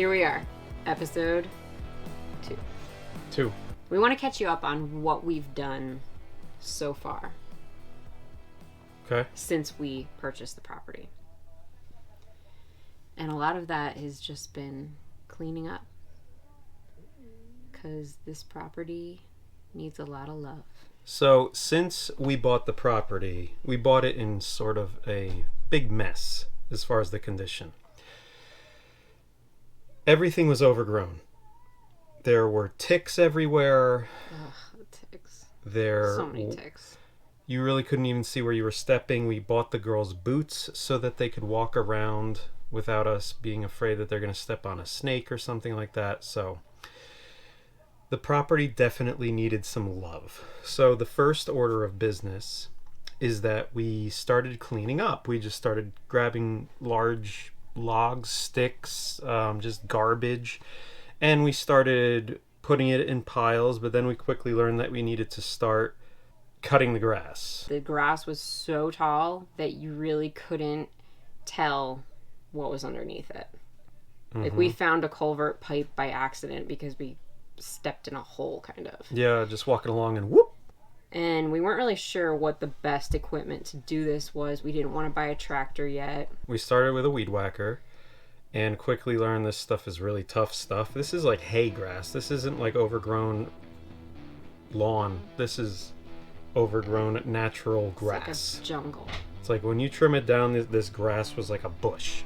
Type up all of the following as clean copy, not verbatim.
Here we are, episode 2. 2. We want to catch you up on what we've done so far. Okay. Since we purchased the property. And a lot of that has just been cleaning up. Because this property needs a lot of love. So, since we bought the property, we bought it in sort of a big mess as far as the condition. Everything was overgrown. There were ticks everywhere. Ugh, the ticks. There, so many ticks. You really couldn't even see where you were stepping. We bought the girls boots so that they could walk around without us being afraid that they're going to step on a snake or something like that. So the property definitely needed some love. So the first order of business is that we started cleaning up. We just started grabbing large logs, sticks, just garbage, and we started putting it in piles, but then we quickly learned that we needed to start cutting the grass. The grass was so tall that you really couldn't tell what was underneath it. Mm-hmm. Like, we found a culvert pipe by accident because we stepped in a hole, kind of. Yeah, just walking along and whoop! And we weren't really sure what the best equipment to do this was. We didn't want to buy a tractor yet. We started with a weed whacker and quickly learned this stuff is really tough stuff. This is like hay grass. This isn't like overgrown lawn. This is overgrown natural grass. It's like a jungle. It's like when you trim it down, this grass was like a bush.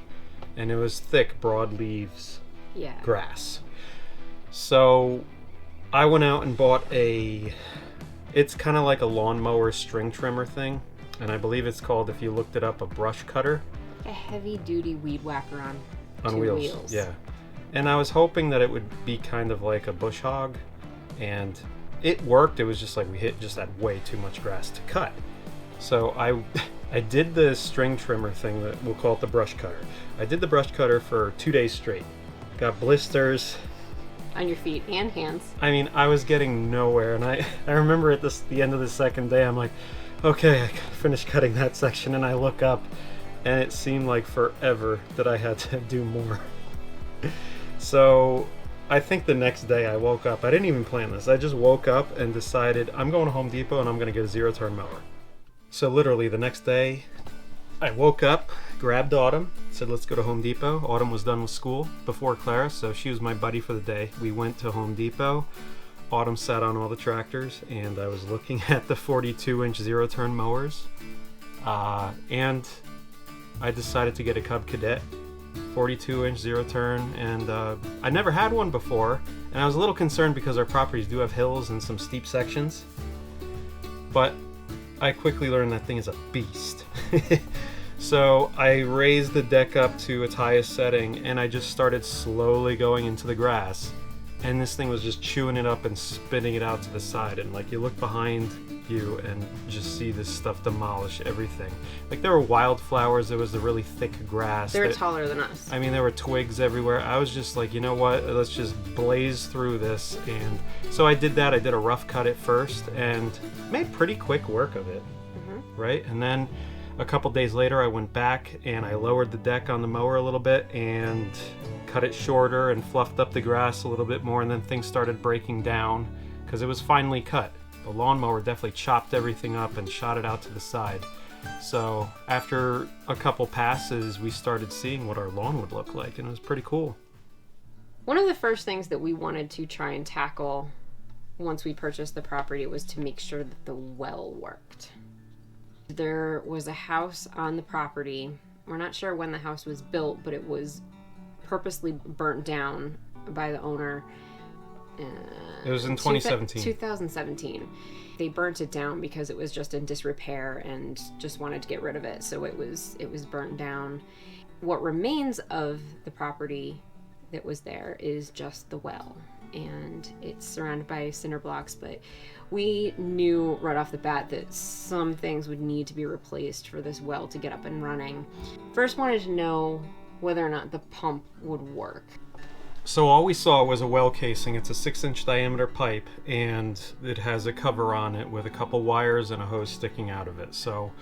And it was thick, broad leaves grass. So I went out and bought it's kind of like a lawnmower string trimmer thing. And I believe it's called, if you looked it up, a brush cutter. A heavy-duty weed whacker on two wheels. Yeah. And I was hoping that it would be kind of like a bush hog. And it worked. It was just like we just had way too much grass to cut. So I did the string trimmer thing, that we'll call it the brush cutter. I did the brush cutter for 2 days straight. Got blisters. On your feet and hands. I mean, I was getting nowhere. And I remember at the end of the second day, I'm like, okay, I finished cutting that section. And I look up and it seemed like forever that I had to do more. So I think the next day I woke up. I didn't even plan this. I just woke up and decided I'm going to Home Depot and I'm going to get a zero-turn mower. So literally the next day I woke up, grabbed Autumn, said let's go to Home Depot. Autumn was done with school before Clara, so she was my buddy for the day. We went to Home Depot. Autumn sat on all the tractors and I was looking at the 42-inch zero-turn mowers. And I decided to get a Cub Cadet 42-inch zero-turn, and I never had one before, and I was a little concerned because our properties do have hills and some steep sections, but I quickly learned that thing is a beast. So I raised the deck up to its highest setting, and I just started slowly going into the grass, and this thing was just chewing it up and spitting it out to the side, and like you look behind you and just see this stuff demolish everything. Like there were wildflowers, there was the really thick grass. They were taller than us. I mean, there were twigs everywhere. I was just like, you know what, let's just blaze through this. And so I did that. I did a rough cut at first and made pretty quick work of it. Mm-hmm. Right? And then a couple days later I went back and I lowered the deck on the mower a little bit and cut it shorter and fluffed up the grass a little bit more, and then things started breaking down because it was finely cut. The lawnmower definitely chopped everything up and shot it out to the side. So after a couple passes, we started seeing what our lawn would look like, and it was pretty cool. One of the first things that we wanted to try and tackle once we purchased the property was to make sure that the well worked. There was a house on the property. We're not sure when the house was built, but it was purposely burnt down by the owner. It was in 2017. 2017. They burnt it down because it was just in disrepair and just wanted to get rid of it. So it was burnt down. What remains of the property that was there is just the well, and it's surrounded by cinder blocks, but we knew right off the bat that some things would need to be replaced for this well to get up and running. First wanted to know whether or not the pump would work. So all we saw was a well casing. It's a 6-inch diameter pipe, and it has a cover on it with a couple wires and a hose sticking out of it. So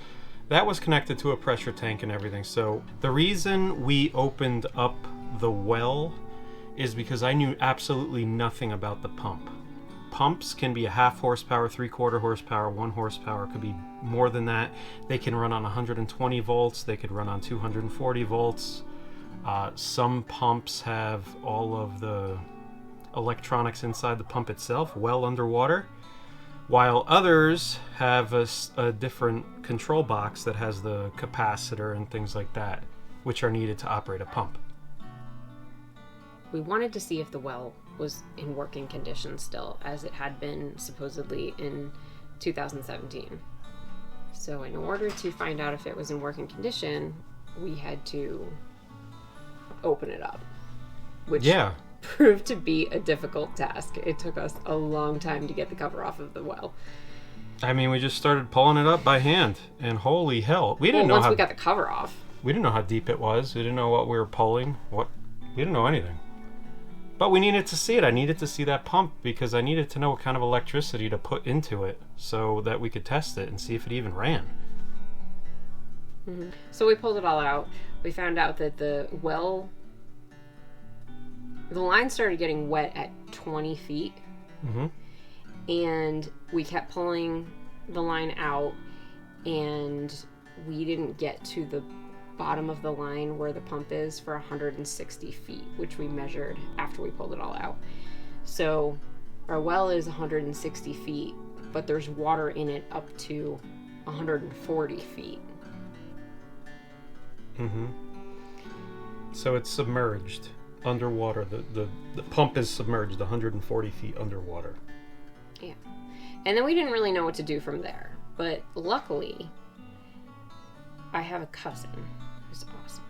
that was connected to a pressure tank and everything. So the reason we opened up the well is because I knew absolutely nothing about the pump. Pumps can be a half horsepower, 3/4 horsepower, 1 horsepower. It could be more than that. They can run on 120 volts. They could run on 240 volts. Some pumps have all of the electronics inside the pump itself well underwater, while others have a different control box that has the capacitor and things like that, which are needed to operate a pump. We wanted to see if the well was in working condition still, as it had been supposedly in 2017. So in order to find out if it was in working condition, we had to open it up, which proved to be a difficult task. It took us a long time to get the cover off of the well. I mean, we just started pulling it up by hand, and holy hell, we didn't know once we got the cover off. We didn't know how deep it was. We didn't know what we were pulling. We didn't know anything. But we needed to see it. I needed to see that pump because I needed to know what kind of electricity to put into it so that we could test it and see if it even ran. Mm-hmm. So we pulled it all out. We found out that the line started getting wet at 20 feet. Mm-hmm. And we kept pulling the line out, and we didn't get to the bottom of the line where the pump is for 160 feet, which we measured after we pulled it all out. So our well is 160 feet, but there's water in it up to 140 feet. Mm-hmm. So it's submerged underwater. The pump is submerged 140 feet underwater. Yeah. And then we didn't really know what to do from there. But luckily, I have a cousin who's awesome.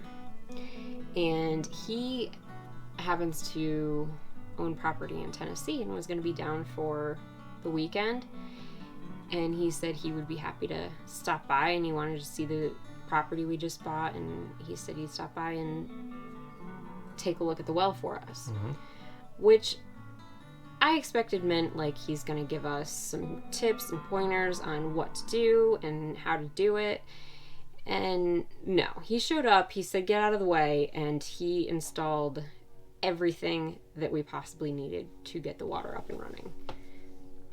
And he happens to own property in Tennessee and was going to be down for the weekend. And he said he would be happy to stop by, and he wanted to see the property we just bought. And he said he'd stop by and take a look at the well for us. Mm-hmm. Which I expected meant like he's going to give us some tips and pointers on what to do and how to do it. And no, he showed up, he said get out of the way, and he installed everything that we possibly needed to get the water up and running.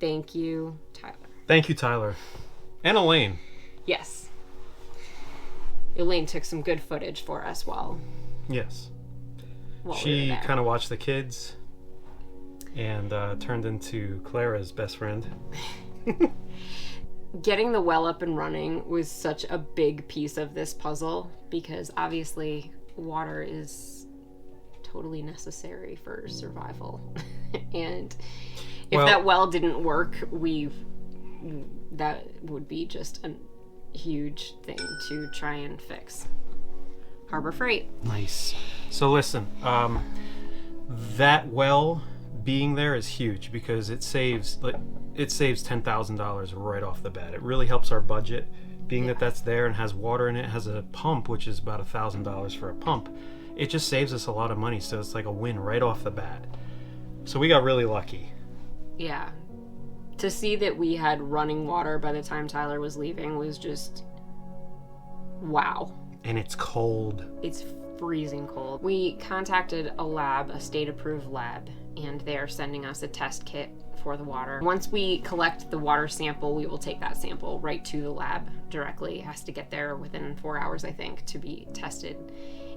Thank you, Tyler. Thank you, Tyler. And Elaine. Yes. Elaine took some good footage for us while Yes. She kind of watched the kids and turned into Clara's best friend. Getting the well up and running was such a big piece of this puzzle because obviously water is totally necessary for survival. And if that well didn't work, that would be just a huge thing to try and fix. Harbor Freight. Nice. So listen, that well being there is huge because it saves $10,000 right off the bat. It really helps our budget, being that that's there and has water in it, has a pump which is about $1,000 for a pump. It just saves us a lot of money, so it's like a win right off the bat. So we got really lucky. Yeah. To see that we had running water by the time Tyler was leaving was just wow. And it's cold. It's freezing cold. We contacted a lab, a state-approved lab, and they're sending us a test kit for the water. Once we collect the water sample, we will take that sample right to the lab directly. It has to get there within 4 hours, I think, to be tested.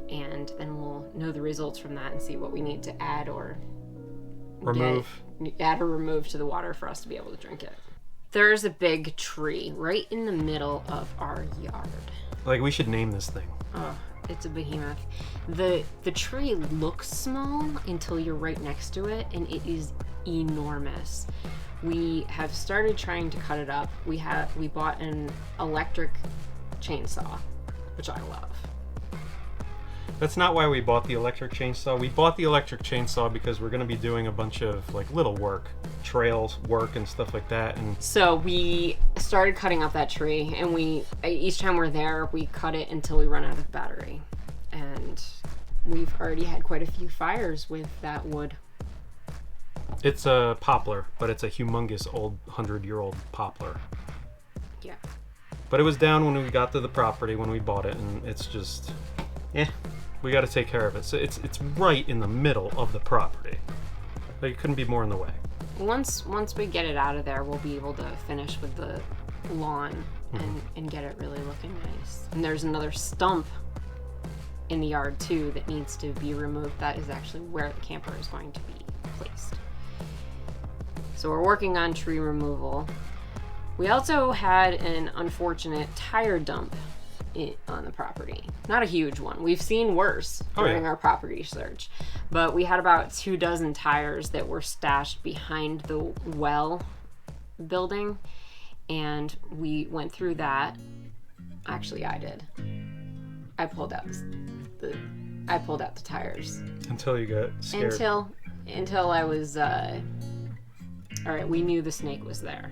And then we'll know the results from that and see what we need to add or remove to the water for us to be able to drink it. There's a big tree right in the middle of our yard. Like, we should name this thing. Oh, it's a behemoth. The tree looks small until you're right next to it, and it is enormous. We have started trying to cut it up. We bought an electric chainsaw, which I love. That's not why we bought the electric chainsaw. We bought the electric chainsaw because we're going to be doing a bunch of like little work, trails work and stuff like that. And so we started cutting up that tree, and each time we're there, we cut it until we run out of battery. And we've already had quite a few fires with that wood. It's a poplar, but it's a humongous old 100-year-old poplar. Yeah. But it was down when we got to the property when we bought it, and it's just, We got to take care of it. So it's right in the middle of the property. Like, it couldn't be more in the way. Once we get it out of there, we'll be able to finish with the lawn and get it really looking nice. And there's another stump in the yard too that needs to be removed. That is actually where the camper is going to be placed. So we're working on tree removal. We also had an unfortunate tire dump on the property. Not a huge one. We've seen worse during our property search, but we had about 24 tires that were stashed behind the well building, and we went through that. Actually, I did. I pulled out the tires Until you got scared. Until I was all right. We knew the snake was there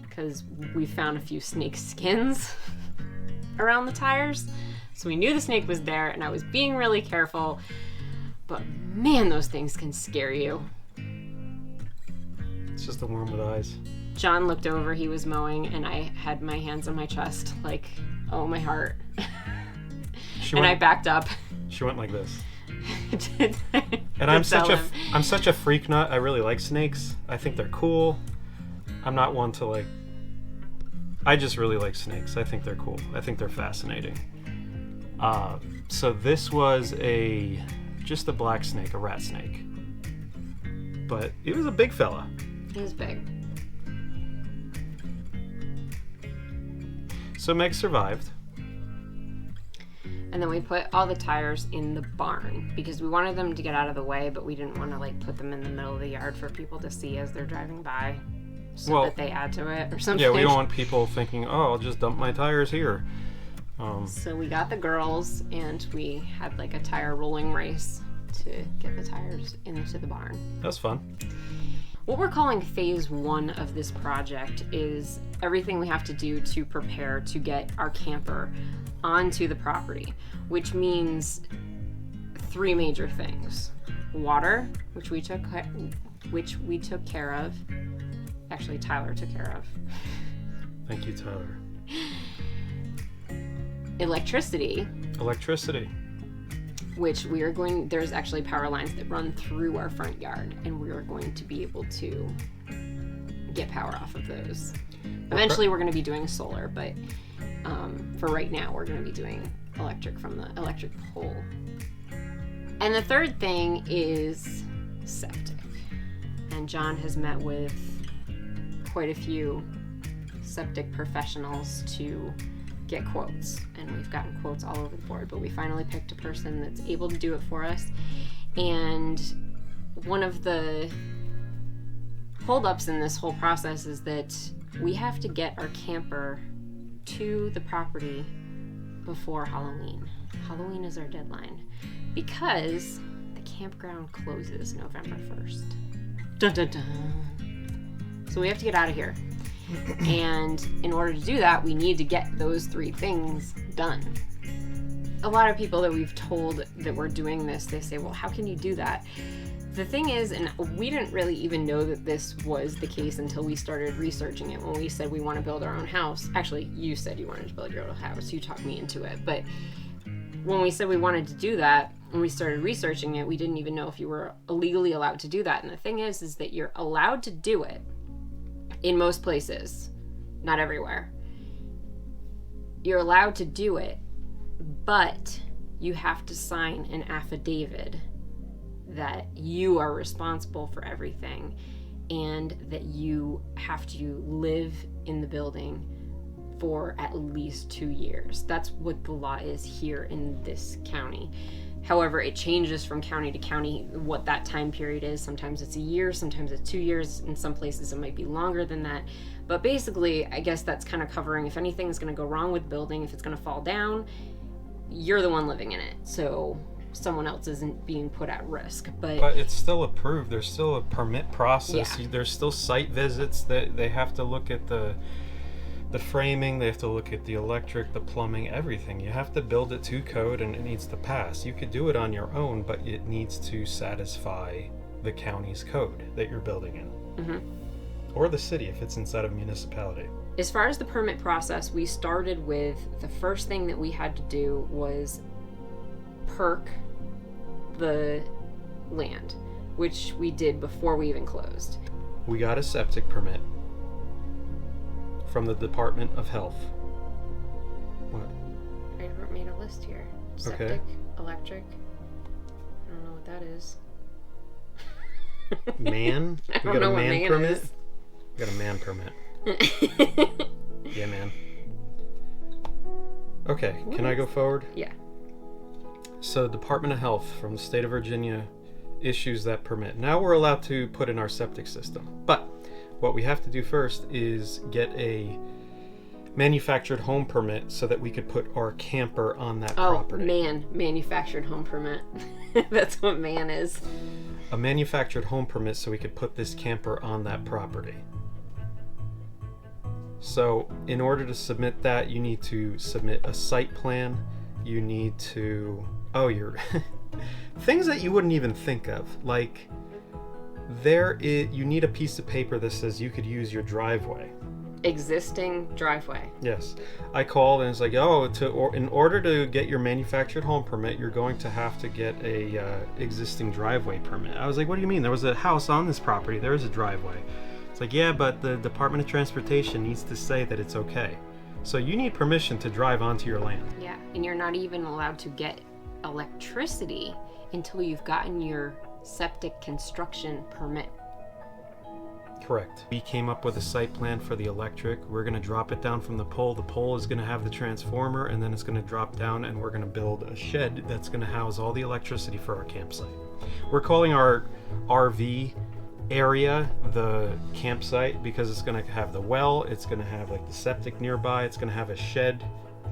because we found a few snake skins around the tires, so we knew the snake was there, and I was being really careful. But man, those things can scare you. It's just a worm with eyes. John looked over, he was mowing, and I had my hands on my chest, like, oh, my heart. I backed up. She went like this. And I'm such a freak nut. I really like snakes. I think they're cool. I'm not one to like. I just really like snakes. I think they're cool. I think they're fascinating. So this was just a black snake, a rat snake. But it was a big fella. He was big. So Meg survived. And then we put all the tires in the barn because we wanted them to get out of the way, but we didn't want to like put them in the middle of the yard for people to see as they're driving by, so that they add to it or something. Yeah, we don't want people thinking, oh, I'll just dump my tires here. So we got the girls, and we had like a tire rolling race to get the tires into the barn. That's fun. What we're calling phase 1 of this project is everything we have to do to prepare to get our camper onto the property, which means 3 major things: water, which we took care of. Actually, Tyler took care of. Thank you, Tyler. Electricity, which there's actually power lines that run through our front yard, and we are going to be able to get power off of those. Eventually we're going to be doing solar, but for right now we're going to be doing electric from the electric pole. And the third thing is septic. And John has met with quite a few septic professionals to get quotes, and we've gotten quotes all over the board, but we finally picked a person that's able to do it for us. And one of the holdups in this whole process is that we have to get our camper to the property before Halloween. Halloween is our deadline because the campground closes November 1st. Dun dun dun. So we have to get out of here. And in order to do that, we need to get those 3 things done. A lot of people that we've told that we're doing this, they say, well, how can you do that? The thing is, and we didn't really even know that this was the case until we started researching it. When we said we want to build our own house, actually, you said you wanted to build your own house. You talked me into it. But when we said we wanted to do that, when we started researching it, we didn't even know if you were legally allowed to do that. And the thing is that you're allowed to do it in most places, not everywhere. You're allowed to do it, but you have to sign an affidavit that you are responsible for everything and that you have to live in the building for at least 2 years. That's what the law is here in this county. However, it changes from county to county what that time period is. Sometimes it's a year, sometimes it's 2 years. In some places it might be longer than that. But basically, I guess that's kind of covering if anything's going to go wrong with the building, if it's going to fall down, you're the one living in it. So someone else isn't being put at risk. But it's still approved. There's still a permit process. Yeah. There's still site visits that they have to look at the framing, they have to look at the electric, the plumbing, everything. You have to build it to code and it needs to pass. You could do it on your own, but it needs to satisfy the county's code that you're building in. Mm-hmm. Or the city if it's inside of a municipality. As far as the permit process, we started with the first thing that we had to do was perk the land, which we did before we even closed. We got a septic permit from the Department of Health. What? I made a list here. Septic, electric. I don't know what that is. Man? I don't know what man permit? is. We got a man permit. Yeah, man. Okay, can I go forward? Yeah. So, Department of Health from the state of Virginia issues that permit. Now we're allowed to put in our septic system. But what we have to do first is get a manufactured home permit so that we could put our camper on that property. Manufactured home permit. That's what man is. A manufactured home permit so we could put this camper on that property. So, in order to submit that, you need to submit a site plan. You need to... things that you wouldn't even think of. Like, you need a piece of paper that says you could use your driveway. Existing driveway. Yes. I called and it's like, in order to get your manufactured home permit, you're going to have to get a existing driveway permit. I was like, what do you mean? There was a house on this property. There is a driveway. It's like, yeah, but the Department of Transportation needs to say that it's okay. So you need permission to drive onto your land. Yeah, and you're not even allowed to get electricity until you've gotten your septic construction permit. Correct. We came up with a site plan for the electric. We're going to drop it down from the pole. The pole is going to have the transformer, and then it's going to drop down, and we're going to build a shed that's going to house all the electricity for our campsite. We're calling our RV area the campsite because it's going to have the well, it's going to have like the septic nearby, it's going to have a shed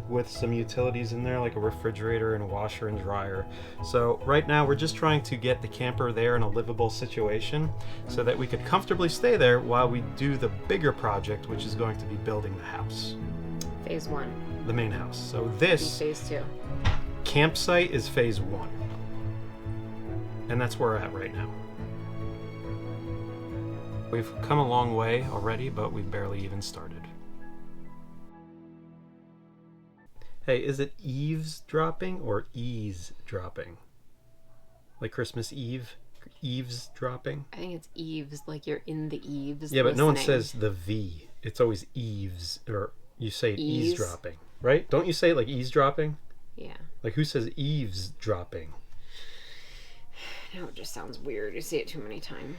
with some utilities in there like a refrigerator and a washer and dryer. So right now we're just trying to get the camper there in a livable situation so that we could comfortably stay there while we do the bigger project, which is going to be building the house. Phase 1. The main house. So this Phase 2. campsite is phase 1. And that's where we're at right now. We've come a long way already, but we've barely even started. Hey, is it eavesdropping or eavesdropping? Like Christmas Eve? Eavesdropping? I think it's eaves, like you're in the eaves. Yeah, but no one listening. says the V. It's always eaves, or you say Ease? eavesdropping, right? Don't you say it like eavesdropping? Yeah. Like who says eavesdropping? No, it just sounds weird. You see it too many times.